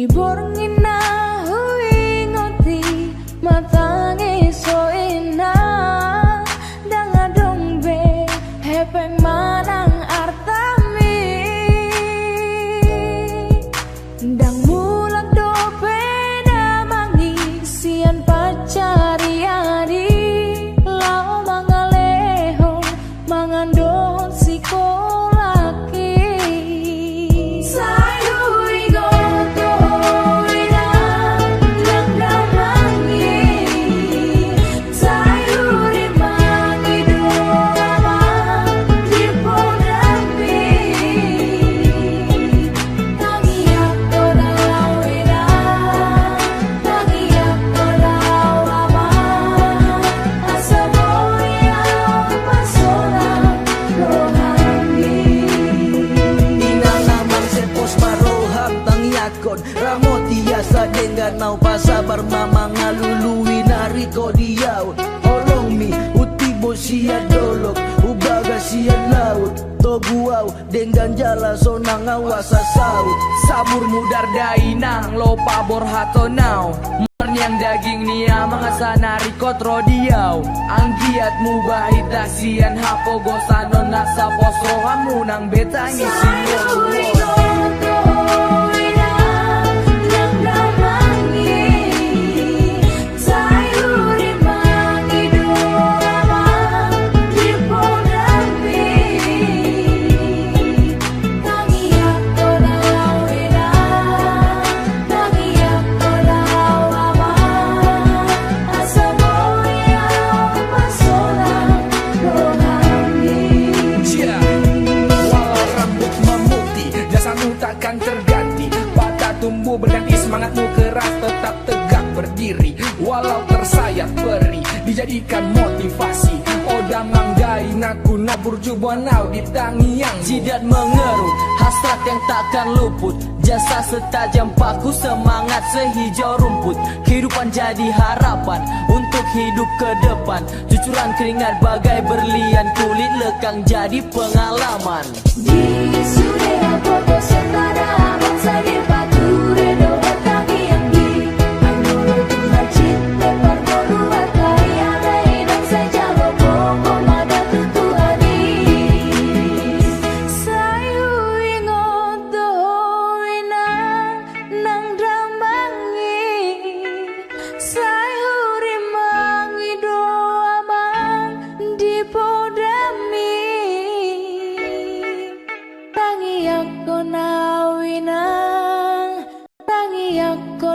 Borngina hui ngoti matangi soina danga dombe hepeng manang artami dang mulak dope damangi sian pacari adi lau mangaleho mangandohon sikolaki Ramotiasa dengan nau pasabar mama ngalului nariko diau olong mi utibo sia dolok ubaga sia laut toguau dengan jala sonang awasa saut sabur mudar dainang lo pabor hatonau yang daging nia mangasa nariko trodiau anggiat mubahit dasian hapo gosanon nasa posrohamu nang betangi simon berganti semangatmu keras tetap tegak berdiri walau tersayat peri dijadikan motivasi oda manggai naku nabur jubanau di tangiang jidat mengerut hasrat yang takkan luput jasa setajam paku semangat sehijau rumput kehidupan jadi harapan untuk hidup ke depan cucuran keringat bagai berlian kulit lekang jadi pengalaman di sudah foto senada bangsa di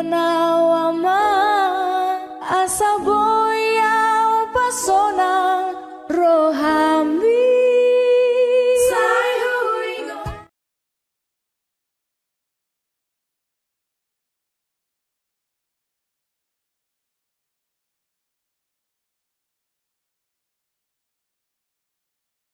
nawama asa boya pasona